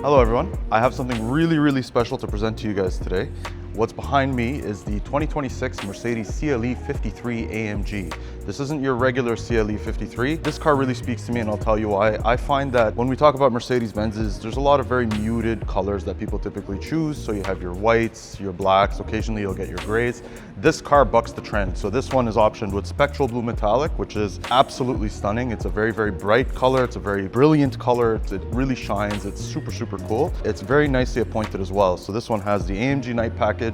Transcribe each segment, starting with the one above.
Hello everyone, I have something really special to present to you guys today. What's behind me is the 2026 Mercedes CLE 53 AMG. This isn't your regular CLE 53. This car really speaks to me and I'll tell you why. I find that when we talk about Mercedes-Benzes, there's a lot of very muted colors that people typically choose. So you have your whites, your blacks, occasionally you'll get your grays. This car bucks the trend. So this one is optioned with spectral blue metallic, which is absolutely stunning. It's a very bright color. It's a very brilliant color. It really shines. It's super cool. It's very nicely appointed as well. So this one has the AMG Night Package,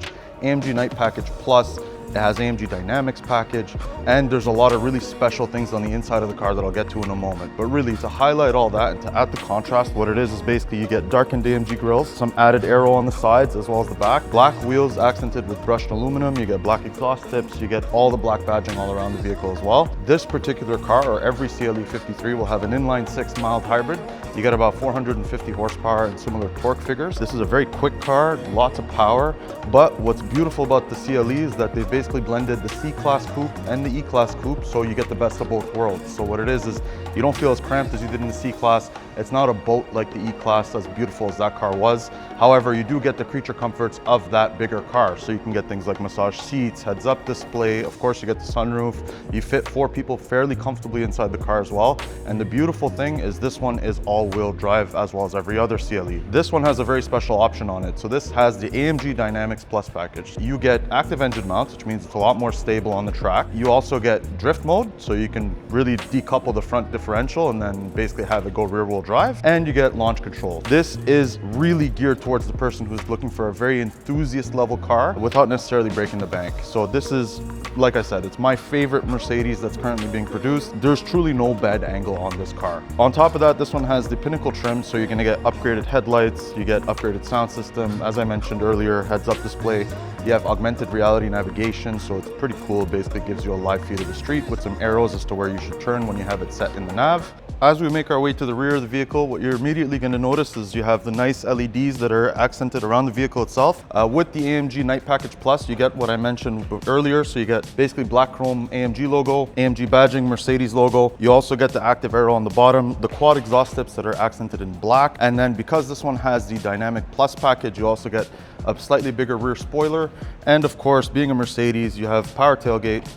AMG Night Package Plus. It has AMG Dynamics package, and there's a lot of really special things on the inside of the car that I'll get to in a moment. But really, to highlight all that and to add the contrast, what it is basically you get darkened AMG grills, some added aero on the sides as well as the back, black wheels accented with brushed aluminum, you get black exhaust tips, you get all the black badging all around the vehicle as well. This particular car, or every CLE 53, will have an inline-six mild hybrid. You get about 450 horsepower and similar torque figures. This is a very quick car, lots of power, but what's beautiful about the CLE is that they basically blended the C-Class Coupe and the E-Class Coupe, so you get the best of both worlds. So what it is you don't feel as cramped as you did in the C-Class. It's not a boat like the E-Class, as beautiful as that car was. However, you do get the creature comforts of that bigger car. So you can get things like massage seats, heads-up display, of course you get the sunroof. You fit 4 people fairly comfortably inside the car as well. And the beautiful thing is this one is all-wheel drive as well as every other CLE. This one has a very special option on it. So this has the AMG Dynamics Plus package. You get active engine mounts, which means it's a lot more stable on the track. You also get drift mode, so you can really decouple the front differential and then basically have it go rear-wheel drive. And you get launch control. This is really geared towards the person who's looking for a very enthusiast level car without necessarily breaking the bank. So this is, like I said, it's my favorite Mercedes that's currently being produced. There's truly no bad angle on this car. On top of that, this one has the pinnacle trim, so you're gonna get upgraded headlights, you get upgraded sound system, as I mentioned earlier, heads-up display. You have augmented reality navigation, so it's pretty cool. It basically gives you a live feed of the street with some arrows as to where you should turn when you have it set in the nav. As we make our way to the rear of the vehicle, what you're immediately going to notice is you have the nice LEDs that are accented around the vehicle itself. With the AMG Night Package Plus, you get what I mentioned earlier. So you get basically black chrome AMG logo, AMG badging, Mercedes logo. You also get the active aero on the bottom, the quad exhaust tips that are accented in black. And then because this one has the Dynamic Plus package, you also get a slightly bigger rear spoiler. And of course, being a Mercedes, you have power tailgate.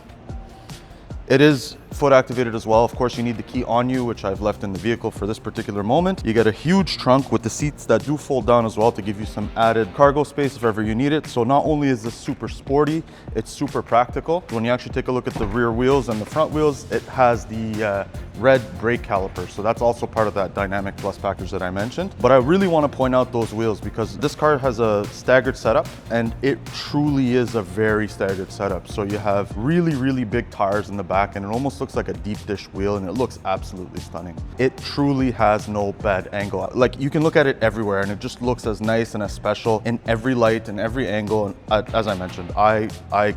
It is foot activated as well. Of course, you need the key on you, which I've left in the vehicle for this particular moment. You get a huge trunk with the seats that do fold down as well to give you some added cargo space if ever you need it. So not only is this super sporty, it's super practical. When you actually take a look at the rear wheels and the front wheels, it has the red brake caliper. So that's also part of that Dynamic Plus package that I mentioned. But I really want to point out those wheels because this car has a staggered setup and it truly is a very staggered setup. So you have really big tires in the back and it almost looks like a deep dish wheel and it looks absolutely stunning. It truly has no bad angle. Like you can look at it everywhere and it just looks as nice and as special in every light and every angle. And as I mentioned, I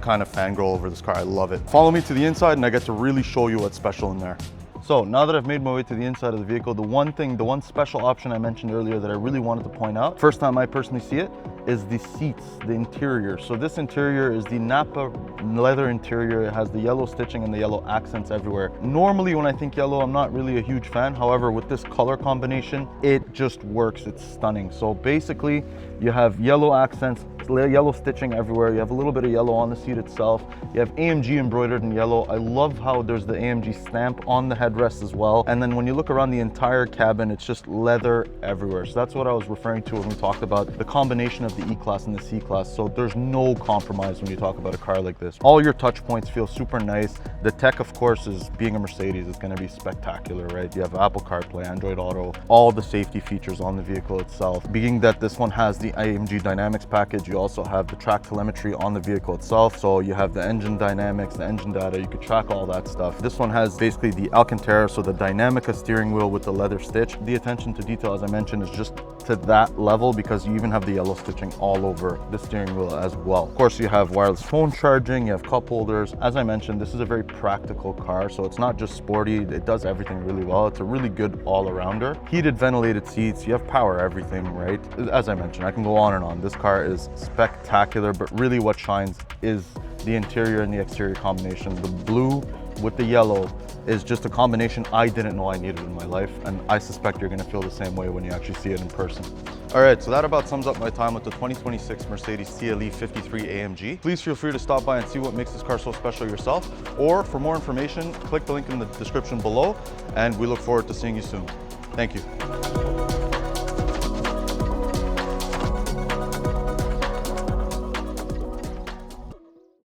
kind of fangirl over this car. I love it. Follow me to the inside and I get to really show you what's special in there. So now that I've made my way to the inside of the vehicle, the one special option I mentioned earlier that I really wanted to point out, first time I personally see it, is the seats, the interior. So this interior is the Napa leather interior. It has the yellow stitching and the yellow accents everywhere. Normally when I think yellow, I'm not really a huge fan. However, with this color combination, it just works. It's stunning. So basically, you have yellow accents, yellow stitching everywhere. You have a little bit of yellow on the seat itself. You have AMG embroidered in yellow. I love how there's the AMG stamp on the headrest as well. And then when you look around the entire cabin, it's just leather everywhere. So that's what I was referring to when we talked about the combination of the E-Class and the C-Class. So there's no compromise when you talk about a car like this. All your touch points feel super nice. The tech, of course, is being a Mercedes, it's going to be spectacular, right? You have Apple CarPlay, Android Auto, all the safety features on the vehicle itself. Being that this one has the AMG Dynamics package, you also have the track telemetry on the vehicle itself. So you have the engine dynamics, the engine data, you could track all that stuff. This one has basically the Alcantara, so the Dynamica steering wheel with the leather stitch. The attention to detail, as I mentioned, is just to that level because you even have the yellow stitching all over the steering wheel as well. Of course, you have wireless phone charging, you have cup holders. As I mentioned, this is a very practical car, so it's not just sporty, it does everything really well. It's a really good all-arounder. Heated ventilated seats, you have power everything, right? As I mentioned, I can go on and on. This car is spectacular, but really what shines is the interior and the exterior combination. The blue with the yellow is just a combination I didn't know I needed in my life, and I suspect you're going to feel the same way when you actually see it in person. All right, so that about sums up my time with the 2026 Mercedes CLE 53 AMG. Please feel free to stop by and see what makes this car so special yourself, or for more information, click the link in the description below, and we look forward to seeing you soon. Thank you.